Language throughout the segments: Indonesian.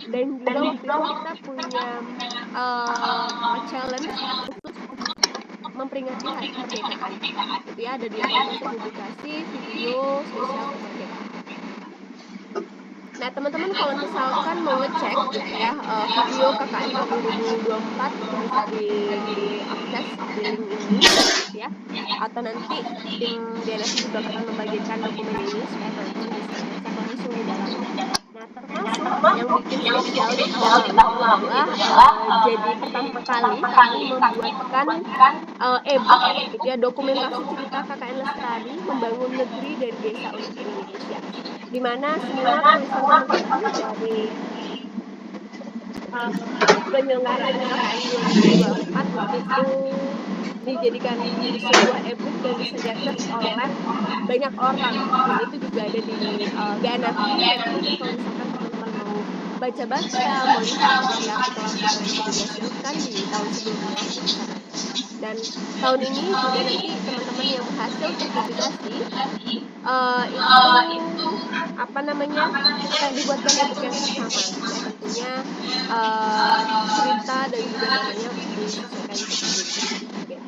dan juga waktu itu kita punya challenge khusus memperingati hari kemerdekaan gitu ya, ada 2 konten terpublikasi video spesial kemerdekaan. Nah, teman-teman kalau misalkan mau ngecek gitu ya, video KKN tahun 2024 itu bisa diakses di link ini gitu ya, atau nanti tim DNFI juga akan membagikan dokumen ini supaya teman-teman bisa ngecek langsung di dalamnya. Nah, termasuk yang bikin spesial di tahun lalu adalah, jadi pertama kali kami membuatkan, e-book gitu ya, dokumentasi cerita KKN Lestari Membangun Negeri dari Desa untuk Indonesia. Di mana semua tulisan teman-teman dari penyelenggaraan KKN 2024 itu dijadikan sebuah e-book dan bisa diakses oleh banyak orang, dan itu juga ada di DNFI. Nanti mungkin kalau misalkan teman-teman mau baca-baca, mau lihat gitu ya artikel-artikel yang sudah dihasilkan di tahun sebelumnya, itu bisa baca. Dan tahun ini juga nanti teman-teman yang berhasil terpublikasi itu apa namanya, akan dibuatkan e-book yang sama gitu ya, tentunya cerita dan juga namanya disesuaikan seperti itu gitu.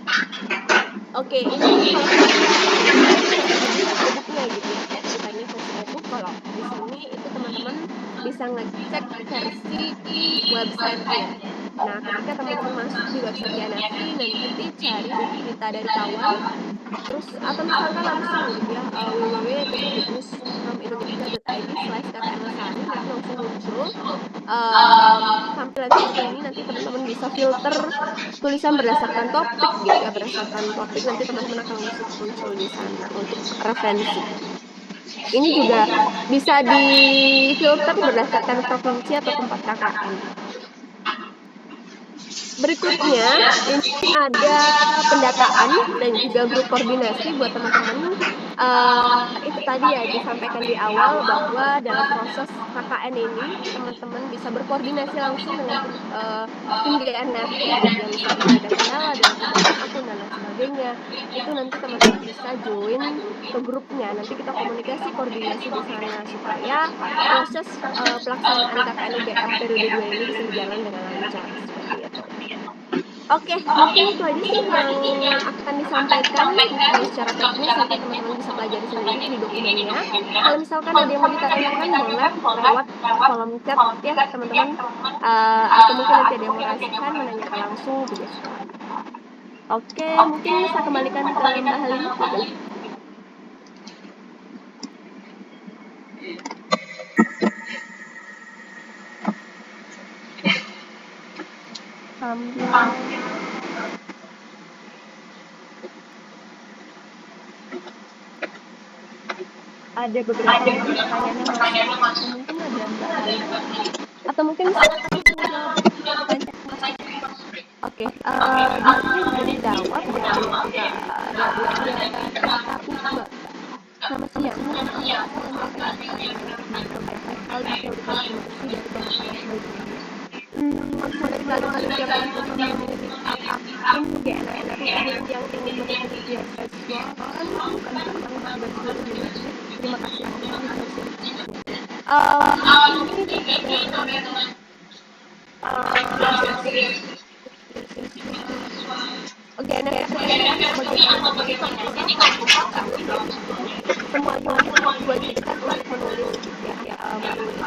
Oke, ini kalau kita lihat di sini versi e-book-nya gitu ya, ceritanya versi e-book. Kalau di sini itu teman-teman bisa ngecek versi website-nya. Nah, ketika teman-teman masuk di website DNFI, nanti cari cerita dari kawan, terus atau misalkan langsung gitu ya, www.goodnewsfromindonesia.id/KKN Lestari, nanti langsung muncul tampilan seperti ini. Nanti teman-teman bisa filter tulisan berdasarkan topik gitu ya, berdasarkan topik nanti teman-teman akan langsung muncul di sana untuk referensi. Ini juga bisa difilter berdasarkan provinsi atau tempat KKN. Berikutnya ini ada pendataan dan juga grup koordinasi buat teman-teman. Itu tadi ya disampaikan di awal bahwa dalam proses KKN ini teman-teman bisa berkoordinasi langsung dengan tim DNFI gitu ya. Misalkan ada kendala dalam pencatatan akun dan lain sebagainya, itu nanti teman-teman bisa join ke grupnya. Nanti kita komunikasi, koordinasi di sana supaya proses pelaksanaan KKN UGM periode 2 ini bisa berjalan dengan lancar seperti itu. Oke, mungkin itu aja sih yang akan disampaikan. Mungkin secara teknis nanti teman-teman bisa pelajari sendiri di dokumennya. Kalau misalkan ada yang mau ditanyakan, boleh lewat kolom chat ya teman-teman, atau mungkin nanti ada yang mau raiskan, menanyakan langsung juga silakan. Oke, mungkin saya kembalikan ke Mbak Halim. Ada beberapa pertanyaan yang masuk, mungkin ada Mbak Halim atau mungkin saya langsung jawab pertanyaan masuk. Oke, di sini sudah dijawab dari aku Mbak. Sama siang, saya menyampaikan hal yang dari yang ingin mengikuti beasiswa kan bukan karena terima kasih. Oke, nah semuanya buat kita untuk menulis ya menulis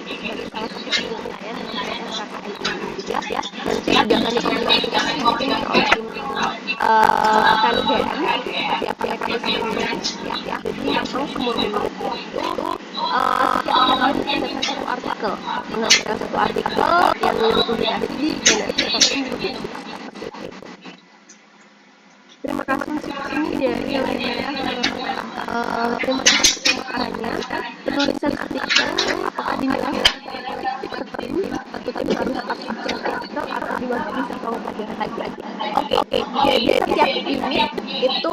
sebagai salah satu penilaian dalam proses KKN ini ya. Nanti juga akan dikomunikasikan mungkin oleh tim KNGM siapa yang akan disampaikan ya. Jadi memang semua itu setiap hari mendapat satu artikel, mengajarkan satu artikel yang dipublikasi di DNFI ataupun di terima kasih ini dari yang terima kasih caranya penulisan artikel apakah dinilai atau tim harus absen artikel atau diwakili atau pelajaran lagi. Oke. Jadi setiap unit itu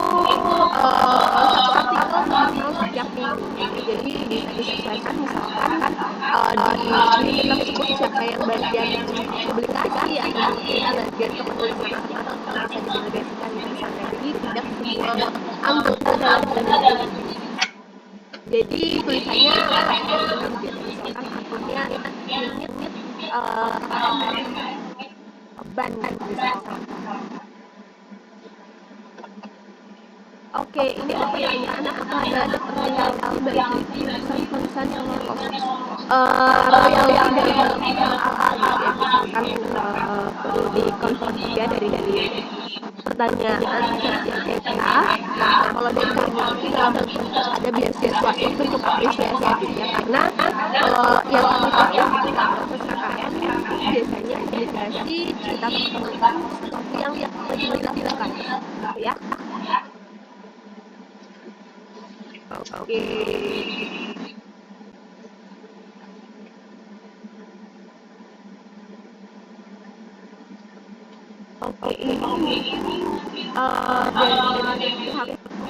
satu artikel minimal setiap minggu. Jadi bisa disesuaikan misalkan di unit tersebut siapa yang bagian publikasi atau bagian kepenulisan artikel bisa didelegasikan di sana. Jadi tidak semua anggota dalam unit. Jadi tulisannya misalkan akunnya unit KKN ban gitu misalkan. Oke, ini ada pertanyaan, apakah ada royalti bagi tulisan-tulisan yang lolos? Royalti dalam hal gitu ya, misalkan perlu dikonfirmasi ya dari pertanyaan versi kita. Nah, kalau dari kami itu dalam bentuk ada beasiswa itu untuk apresiasi gitu ya, karena kalau yang kami tahu gitu ya, proses KKN itu biasanya dikasih kita temukan sesuatu yang wajib dilakukan gitu ya. Oke. Oke, ini dari pihak dari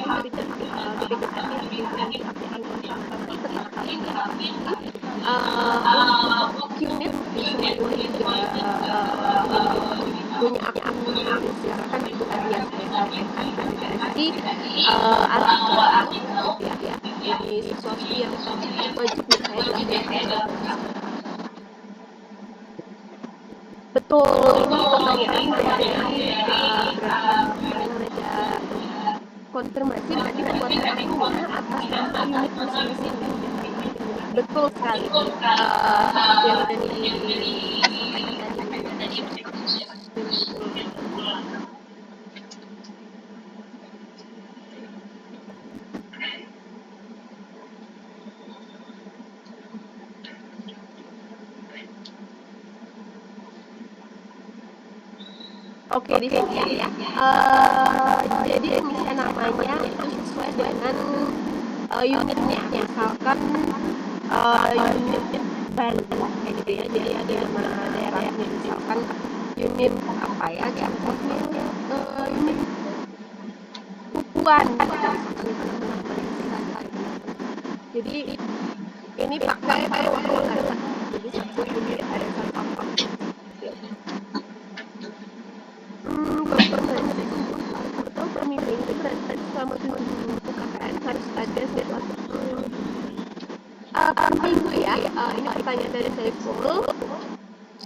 BPKN ya, Kementerian Kelautan Konservasi tetap mendapati untuk unit di semua juga punya akun misalkan itu tadi yang saya sampaikan validasi artikel gitu ya. Ini sesuatu yang wajib menurut saya dilakukan. Betul, ini pertanyaan dari berarti ada konfirmasi berarti pembuatan akunnya atas nama unit masing-masing. Betul sekali. Seperti yang tadi disampaikan tadi. Oke, di sini ya. Jadi pengisian namanya itu sesuai dengan unitnya. Misalkan unit Banten kayak gitu ya. Jadi ada nama daerahnya misalkan unit apa ya? Contohnya unit Pupuan. Jadi ini pakai perwakilan. Jadi satu unit ada satu apa? Konfirmasi atau pemimpin itu berarti selama 2 minggu KKN harus ada jadwal per minggu ya. Ini pertanyaan dari Saiful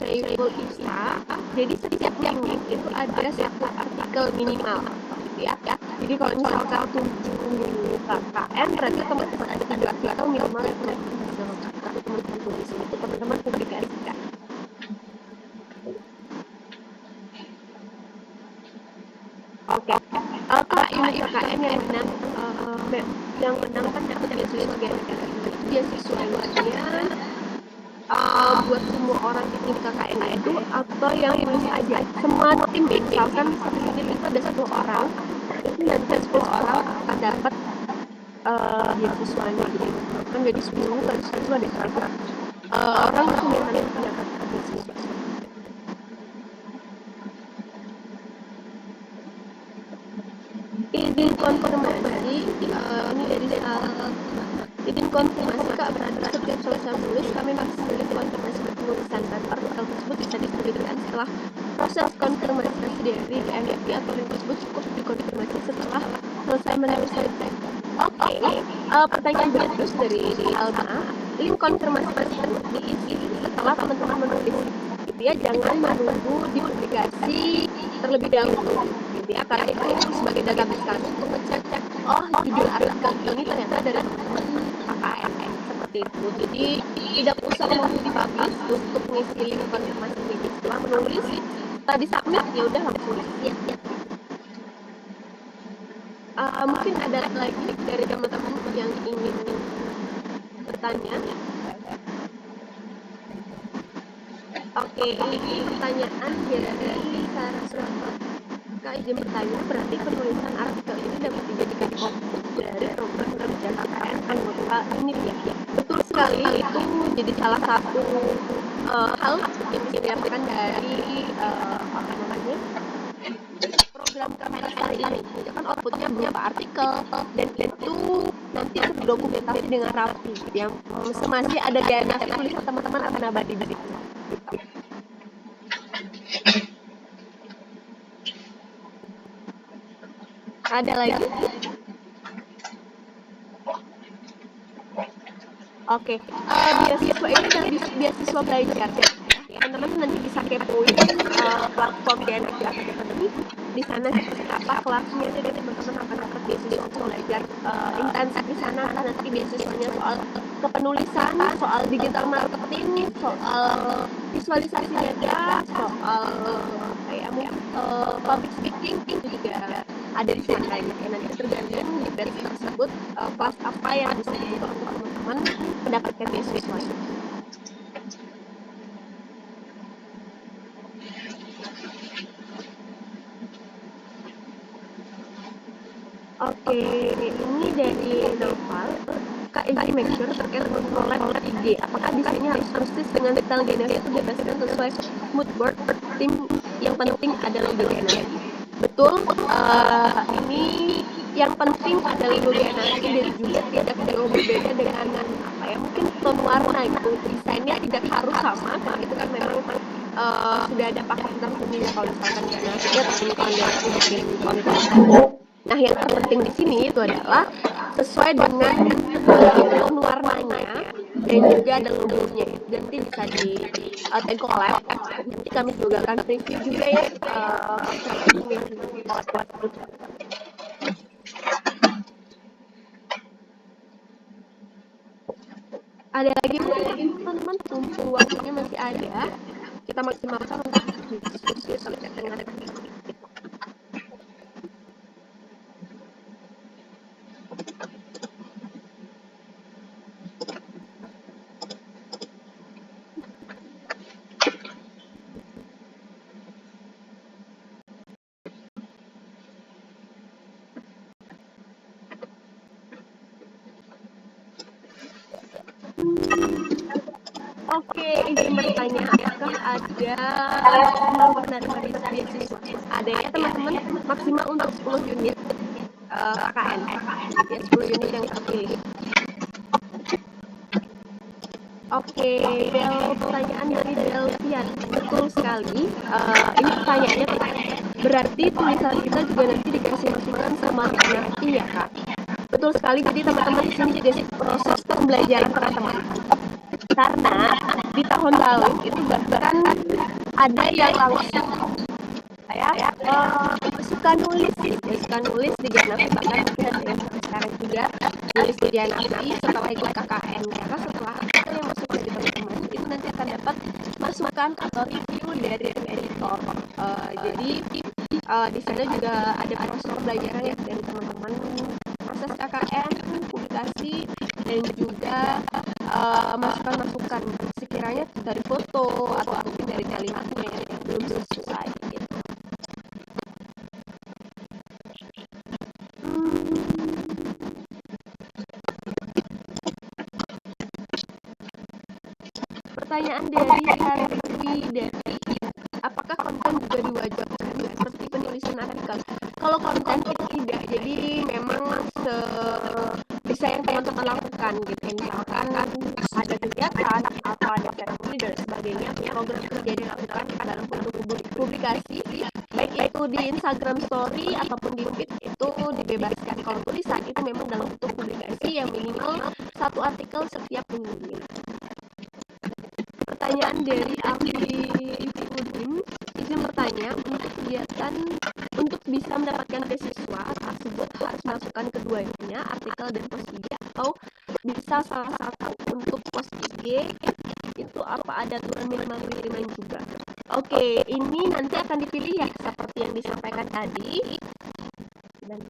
Isa. Jadi setiap minggu itu ada satu artikel minimal gitu ya. Jadi kalau misalkan 7 KKN berarti teman-teman ada 3 artikel minimal yang teman-teman tulis itu teman-teman publikasikan. Oke, Kak, unit KKN yang menang kan dapat beasiswa negara. Beasiswanya buat semua orang di tim KKN itu atau yang lulus aja? Semua tim, misalkan satu unit itu ada 1 orang, itu nanti 10 orang akan dapat beasiswanya gitu. Kan jadi 10 kali 1 ada 100 orang yang mendapat beasiswa. Izin konfirmasi, ini dari izin konfirmasi Kak, berarti setiap selesai menulis kami masih memiliki konfirmasi penulisan dan artikel tersebut bisa diterbitkan setelah proses konfirmasi dari DNFP atau link tersebut cukup dikonfirmasi setelah selesai menulis. Oke, pertanyaan bagus dari Alma. Link konfirmasi tersebut diisi setelah teman-teman menulis. Gitu ya, jangan menunggu dipublikasi terlebih dahulu. Ya, karena itu sebagai database kami untuk ngecek judul artikel ini ternyata dari teman-teman KKN seperti itu. Jadi tidak usah menunggu dipublish untuk mengisi link konfirmasi ini. Setelah menulis, tadi submit ya udah langsung isi. Mungkin ada lagi dari teman-teman yang ingin bertanya. Oke, ini pertanyaan dari Saraswati. Kak, izin bertanya, berarti penulisan artikel ini dapat dijadikan output dari program kerja KKN anggota ini ya? Betul sekali, itu jadi salah satu hal yang bisa didapatkan dari apa namanya program kerja ini. Itu kan outputnya berupa artikel dan itu nanti terdokumentasi dengan rapi. Yang masih ada DNA tulisan teman-teman akan abadi di situ. Ada lagi? Oke, beasiswa ini adalah beasiswa belajar ya. Teman-teman nanti bisa kepoin, platform DNS Academy. Di sana seperti apa kelasnya, jadi teman-teman akan dapat beasiswa untuk belajar, intensif di sana. Entah nanti beasiswanya soal kepenulisan, soal digital marketing, soal visualisasi data, soal kayak mungkin, public speaking itu juga ada di sana gitu. Nanti tergantung di batch tersebut, kelas apa yang bisa dibuka untuk teman-teman mendapatkan beasiswa. Oke, ini dari Naufal. Kak, izin make sure terkait collab IG. Apakah desainnya harus persis dengan detail DNA itu bebaskan sesuai mood board tim, yang penting ada logo DNA. Betul, ini yang penting ada logo DNA dan juga tidak jauh berbeda dengan apa ya, mungkin tone warna gitu. Desainnya tidak harus sama, karena itu kan memang sudah ada paket tertentunya kalau misalkan DNA ataupun kalau bikin konten. Nah, yang terpenting di sini itu adalah sesuai dengan tone warnanya dan juga ada logonya. Nanti bisa di tag collab. Nanti kami juga akan review juga ya ada lagi teman-teman, mumpung waktunya masih ada, kita maksimalkan untuk diskusi terkait dengan Oke, izin bertanya, apakah ada penerima beasiswa? Ada ya teman-teman, maksimal untuk 10 unit KKN, ya 10 unit yang terpilih. Oke, pertanyaan dari Delvian, betul sekali. Ini pertanyaannya berarti tulisan kita juga nanti dikasih masukan sama NFT ya Kak? Betul sekali, jadi teman-teman di sini juga proses pembelajaran teman-teman. Karena di tahun lalu itu bahkan ada yang langsung saya suka nulis di Janafri, bahkan mungkin ada yang sekarang juga nulis di Janafri setelah ikut KKN, karena setelah artikel yang masuk dari teman-teman itu nanti akan dapat masukan atau review dari editor. Jadi di sana juga ada proses pembelajaran ya dari teman-teman, proses KKN, publikasi, dan juga masukan-masukan sekiranya dari foto atau mungkin dari kalimatnya yang belum sesuai gitu. Pertanyaan dari Harvey dari apakah konten juga diwajibkan seperti penulisan artikel? Kalau konten itu tidak, jadi memang bisa yang teman-teman lakukan gitu. Misalkan ada kegiatan atau ada ceremony dan sebagainya, program kerja dilakukan dalam bentuk publikasi, baik itu di Instagram Story ataupun di feed, itu dibebaskan. Kalau tulisan itu memang dalam bentuk publikasi yang minimal 1 artikel setiap minggunya. Pertanyaan dari Udin, izin bertanya, untuk kegiatan untuk bisa mendapatkan beasiswa tersebut harus masukkan keduanya, artikel dan post IG, atau bisa salah satu? Untuk post IG itu apa ada aturan minimal kiriman juga? Oke, ini nanti akan dipilih ya seperti yang disampaikan tadi. Dan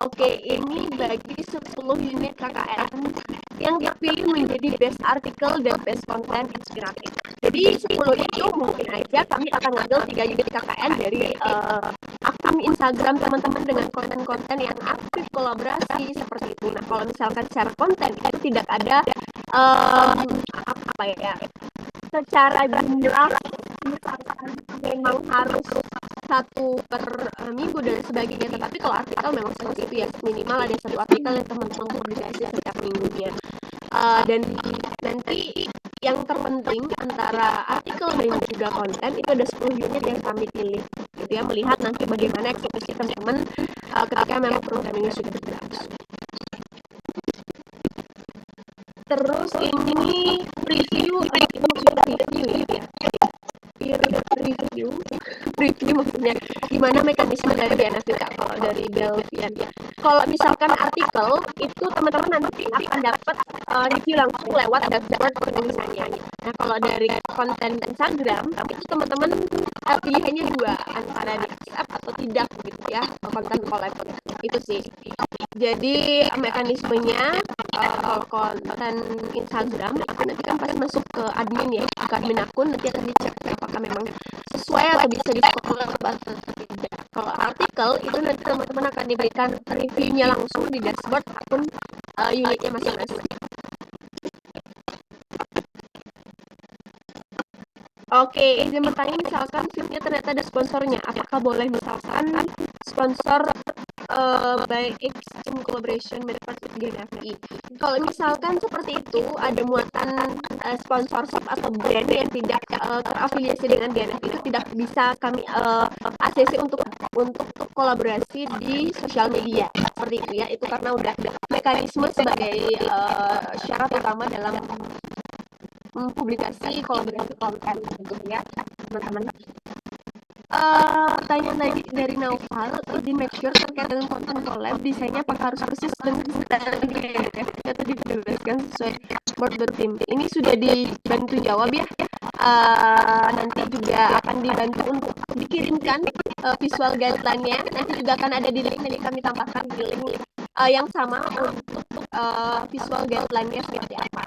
Oke, ini bagi 10 unit KKN yang dipilih menjadi best artikel dan best content inspiratif. Jadi 10 itu mungkin aja kami akan ngambil 3 unit KKN dari akun Instagram teman-teman dengan konten-konten yang aktif kolaborasi seperti itu. Nah, kalau misalkan secara konten itu tidak ada apa ya, secara jumlah misalkan memang harus 1 per minggu dan sebagainya, tetapi kalau artikel memang seperti itu ya, minimal ada 1 artikel yang teman-teman publikasi setiap minggunya. Dan nanti yang terpenting antara artikel dan juga konten itu ada 10 unit yang kami pilih. gitu ya, melihat nanti bagaimana eksekusi teman-teman ketika memang program ini sudah berlangsung. Terus ini review ya. Peer review maksudnya gimana mekanisme dari DNFI Kak kalau dari Belvian. Kalau misalkan artikel itu teman-teman nanti akan dapat review langsung lewat dashboard penulisannya. Nah kalau dari konten Instagram itu teman-teman pilihannya dua, antara di accept atau tidak gitu ya, konten collab itu sih. Jadi mekanismenya kalau konten Instagram itu nanti kan pasti masuk ke admin ya, ke admin akun, nanti akan dicek apakah memang sesuai atau bisa di-scroll atau tidak. Kalau artikel itu nanti teman-teman akan diberikan reviewnya langsung di dashboard akun unitnya masing-masing. Oke, izin bertanya, misalkan feednya ternyata ada sponsornya, apakah boleh misalkan sponsor by Exchange Collaboration Manufactured GNFI? Kalau misalkan seperti itu, ada muatan sponsorship atau brand yang tidak terafiliasi dengan GNFI, itu tidak bisa kami ACC untuk kolaborasi di sosial media seperti itu ya. Itu karena udah mekanisme sebagai syarat utama dalam publikasi kolaborasi konten gitu ya teman-teman. Pertanyaan tadi dari Naufal, izin make sure terkait dengan konten collab desainnya apakah harus persis dengan standarnya ya, atau dibebaskan sesuai board tim. Ini sudah dibantu jawab ya. Nanti juga akan dibantu untuk dikirimkan visual guideline-nya. Nanti juga akan ada di link, nanti kami tambahkan di link yang sama untuk visual guideline-nya seperti apa.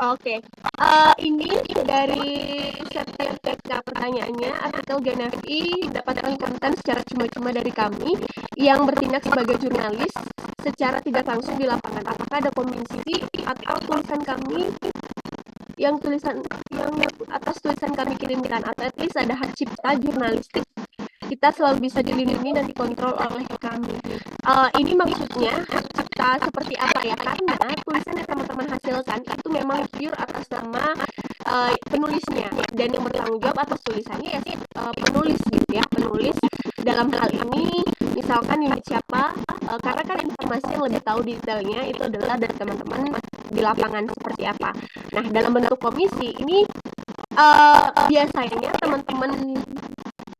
Oke, ini dari sertifikat pertanyaannya, artikel GNFI mendapatkan konten secara cuma-cuma dari kami yang bertindak sebagai jurnalis secara tidak langsung di lapangan. Apakah ada komisi atau tulisan kami yang atas tulisan kami kirimkan, atau at least ada hak cipta jurnalistik kita selalu bisa dilindungi dan dikontrol oleh kami. Ini maksudnya hak cipta seperti apa ya? Karena tulisan yang teman-teman hasilkan itu memang pure atas nama penulisnya, dan yang bertanggung jawab atas tulisannya ya penulis gitu ya. Penulis dalam hal ini misalkan unit siapa, karena kan informasi yang lebih tahu detailnya itu adalah dari teman-teman di lapangan seperti apa. Nah, dalam bentuk komisi ini biasanya teman-teman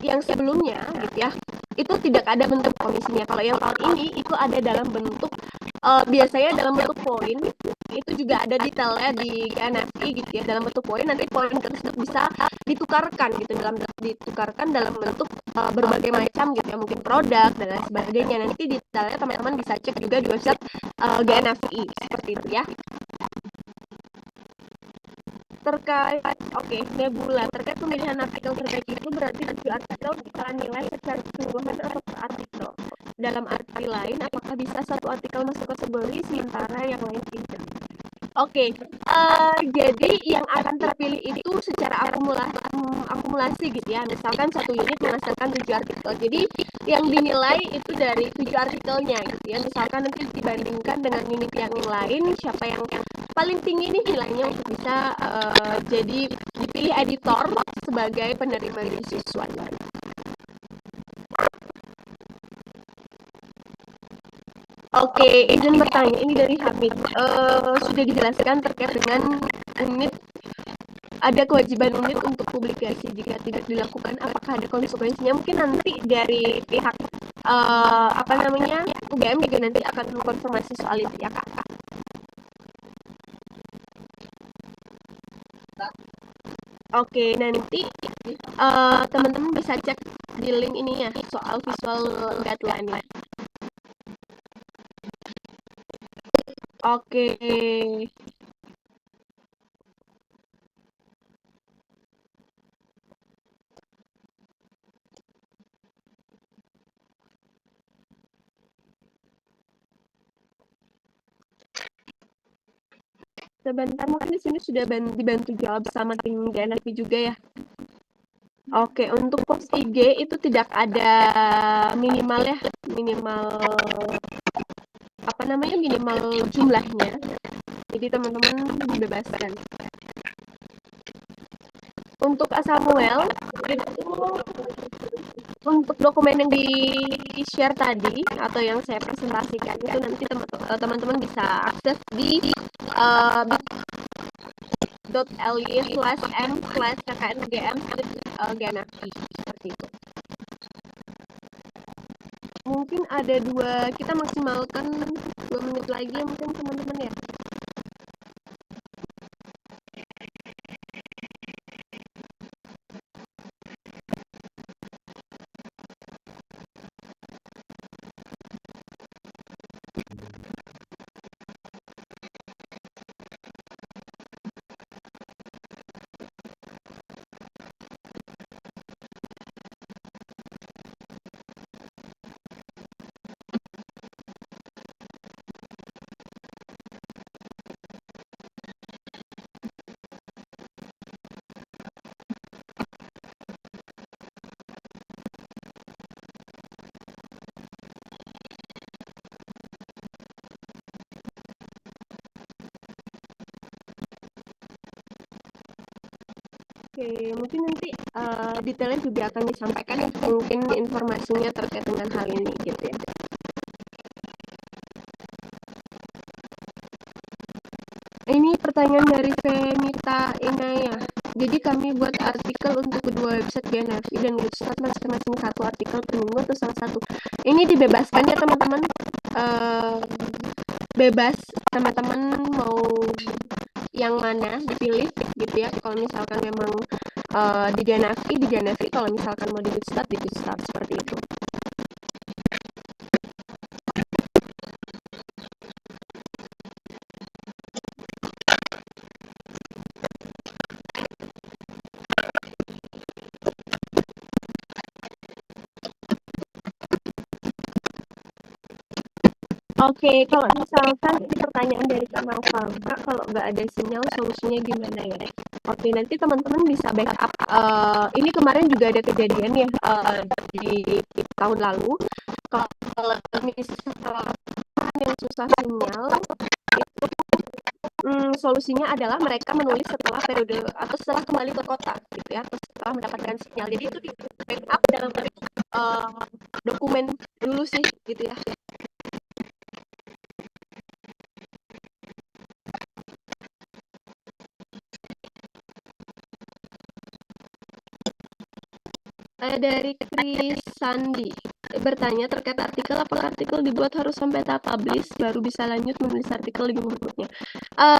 yang sebelumnya gitu ya, itu tidak ada bentuk komisinya. Kalau yang tahun ini itu ada dalam bentuk biasanya dalam bentuk poin, itu juga ada detailnya di GNFI gitu ya, dalam bentuk poin. Nanti poin tersebut bisa ditukarkan dalam bentuk berbagai macam gitu ya, mungkin produk dan lain sebagainya. Nanti detailnya teman-teman bisa cek juga di website GNFI seperti itu ya. Terkait Nebula, terkait pemilihan artikel terbaik itu berarti 7 artikel kita nilai secara keseluruhan atau per artikel. Dalam arti lain, apakah bisa satu artikel masuk kategori sementara yang lain tidak? Jadi yang akan terpilih itu secara akumulasi gitu ya. Misalkan satu unit menghasilkan 7 artikel. Jadi yang dinilai itu dari 7 artikelnya gitu ya. Misalkan nanti dibandingkan dengan unit yang lain, siapa yang paling tinggi nih nilainya untuk bisa jadi dipilih editor sebagai penerima beasiswa. Izin bertanya, ini dari Hamid. Sudah dijelaskan terkait dengan unit, ada kewajiban unit untuk publikasi. Jika tidak dilakukan, apakah ada konsekuensinya? Mungkin nanti dari pihak UGM juga nanti akan mengkonfirmasi soal itu ya Kak. Nanti teman-teman bisa cek di link ini ya soal visual guideline-nya. Sebentar, mungkin di sini sudah dibantu jawab sama tim GNFI juga ya. Oke, untuk post IG itu tidak ada minimal ya, minimal apa namanya, minimal jumlahnya. Jadi teman-teman dibebaskan. Untuk Samuel itu untuk dokumen yang di-share tadi atau yang saya presentasikan itu nanti teman-teman bisa akses di bit.ly/m/kkngm/gnfi seperti itu. Mungkin ada kita maksimalkan 2 menit lagi ya mungkin teman-teman ya. Oke, mungkin nanti detailnya juga akan disampaikan mungkin informasinya terkait dengan hal ini gitu ya. Ini pertanyaan dari Femita Inaya. Jadi kami buat artikel untuk kedua website GNFI dan Goodstart masing-masing satu artikel per minggu atau salah satu. Ini dibebaskan ya teman-teman. Bebas teman-teman mau yang mana dipilih gitu ya. Kalau misalkan memang di GNFI, kalau misalkan mau di Goodstart seperti itu. Oke, kalau misalkan ini pertanyaan dari Kak Naufal, Kak, kalau nggak ada sinyal solusinya gimana ya? Oke, nanti teman-teman bisa backup. Ini kemarin juga ada kejadian ya di tahun lalu. Kalau misalkan yang susah sinyal, itu solusinya adalah mereka menulis setelah periode atau setelah kembali ke kota, gitu ya, atau setelah mendapatkan sinyal. Jadi itu di backup dalam dokumen dulu sih, gitu ya. Dari Chris Sandi bertanya terkait artikel, apakah artikel dibuat harus sampai tahap publish baru bisa lanjut menulis artikel lebih berikutnya?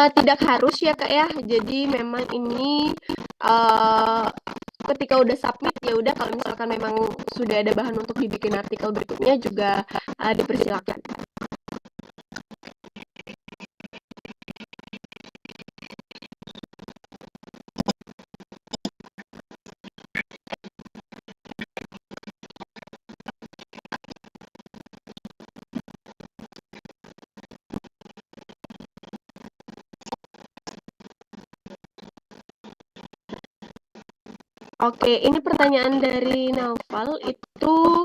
Tidak harus ya Kak ya. Jadi memang ini ketika udah submit ya udah, kalau misalkan memang sudah ada bahan untuk dibikin artikel berikutnya juga dipersilakan. Oke, ini pertanyaan dari Naufal itu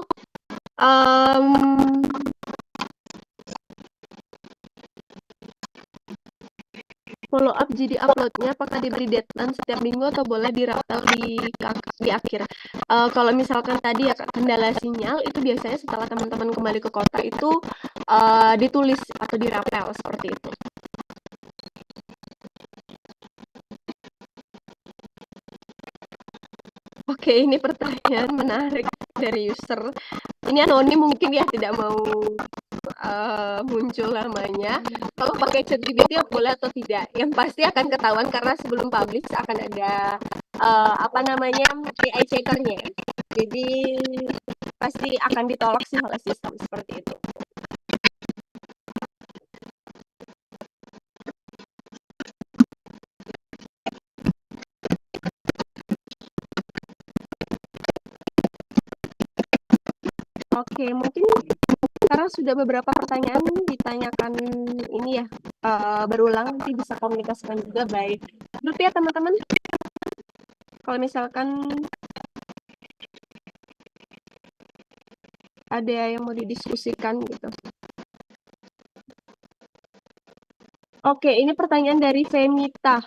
follow up jadi uploadnya apakah diberi deadline setiap minggu atau boleh dirapel di akhir? Kalau misalkan tadi ya kendala sinyal itu biasanya setelah teman-teman kembali ke kota itu ditulis atau dirapel seperti itu. Oke, ini pertanyaan menarik dari user. Ini anonim mungkin ya, tidak mau muncul namanya. Kalau pakai ChatGPT boleh atau tidak? Yang pasti akan ketahuan karena sebelum publish akan ada apa namanya AI checkernya. Jadi pasti akan ditolak sih oleh sistem seperti itu. Oke, mungkin karena sudah beberapa pertanyaan ditanyakan ini ya berulang, nanti bisa komunikasikan juga baik grup ya teman-teman. Kalau misalkan ada yang mau didiskusikan gitu. Oke, ini pertanyaan dari Femita.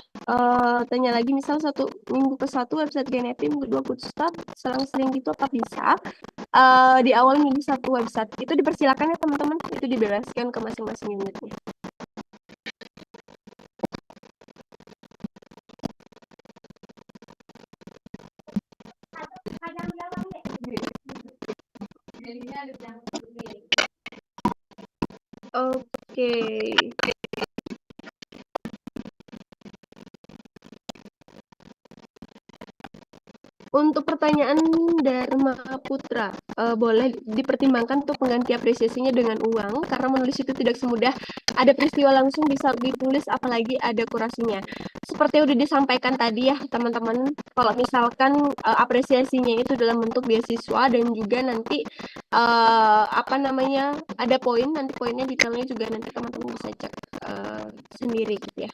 Tanya lagi, misal minggu ke satu website Genepi, minggu kedua Bootstrap, selang-seling gitu apa bisa? Di awal minggu satu website itu dipersilakan ya teman-teman, itu dibebaskan ke masing-masing unitnya. Oke. Untuk pertanyaan Dharma Putra, boleh dipertimbangkan untuk mengganti apresiasinya dengan uang, karena menulis itu tidak semudah ada peristiwa langsung bisa ditulis, apalagi ada kurasinya. Seperti yang udah disampaikan tadi ya teman-teman, kalau misalkan apresiasinya itu dalam bentuk beasiswa dan juga nanti apa namanya ada poin, nanti poinnya detailnya juga nanti teman-teman bisa cek sendiri gitu ya.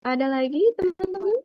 Ada lagi teman-teman?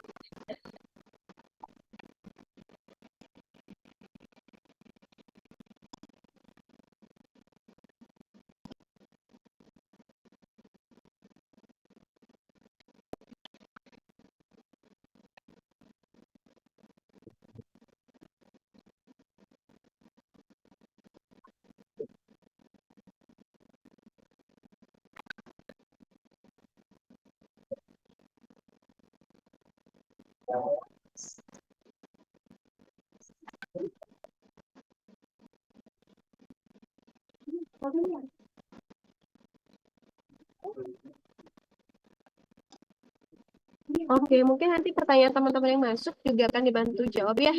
Oke, mungkin nanti pertanyaan teman-teman yang masuk juga akan dibantu jawab ya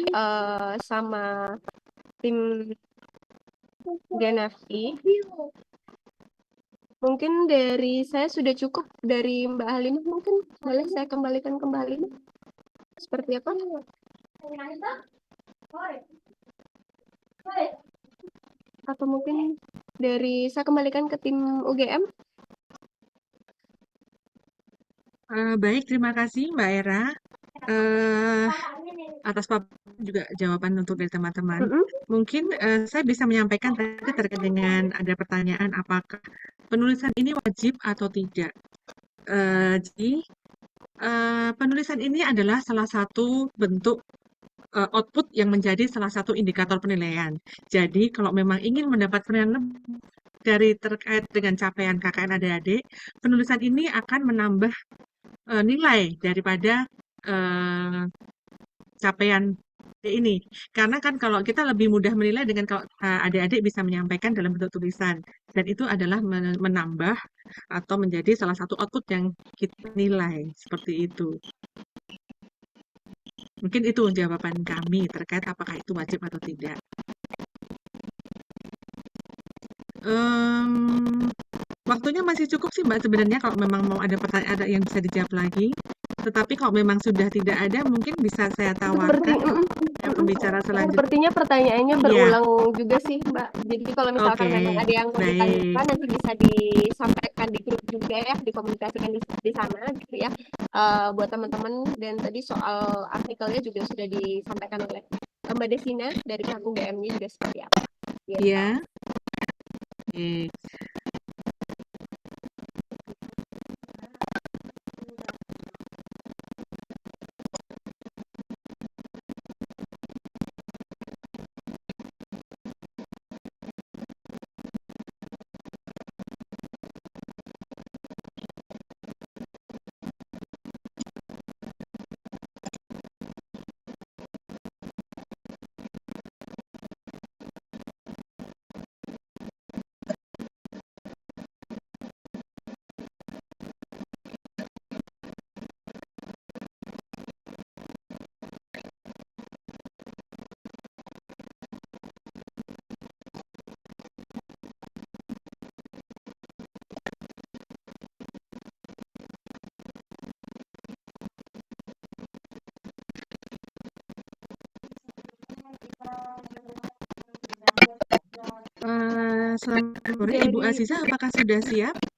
sama tim Genafi. Mungkin dari saya sudah cukup, dari Mbak Halimah mungkin boleh saya kembalikan ke Mbak Halimah. Seperti apa? Atau mungkin dari saya kembalikan ke tim UGM? Baik, terima kasih Mbak Era atas juga jawaban untuk dari teman-teman. Mungkin saya bisa menyampaikan tadi terkait dengan ada pertanyaan apakah penulisan ini wajib atau tidak. Jadi penulisan ini adalah salah satu bentuk output yang menjadi salah satu indikator penilaian. Jadi kalau memang ingin mendapat penilaian lebih dari terkait dengan capaian KKN adik-adik, penulisan ini akan menambah nilai daripada capaian ini. Karena kan kalau kita lebih mudah menilai dengan kalau adik-adik bisa menyampaikan dalam bentuk tulisan. Dan itu adalah menambah atau menjadi salah satu output yang kita nilai. Seperti itu. Mungkin itu jawaban kami terkait apakah itu wajib atau tidak. Waktunya masih cukup sih Mbak sebenarnya kalau memang mau ada pertanyaan ada yang bisa dijawab lagi. Tetapi kalau memang sudah tidak ada, mungkin bisa saya tawarkan ke pembicara selanjutnya. Sepertinya pertanyaannya berulang juga sih Mbak. Jadi kalau misalkan memang ada yang mau ditanyakan, nanti bisa disampaikan di grup juga ya, dikomunikasikan di sana gitu ya. Buat teman-teman, dan tadi soal artikelnya juga sudah disampaikan oleh Mbak Desina dari pihak UGM-nya juga seperti apa. Iya. Selamat sore Ibu Dari Aziza, apakah sudah siap?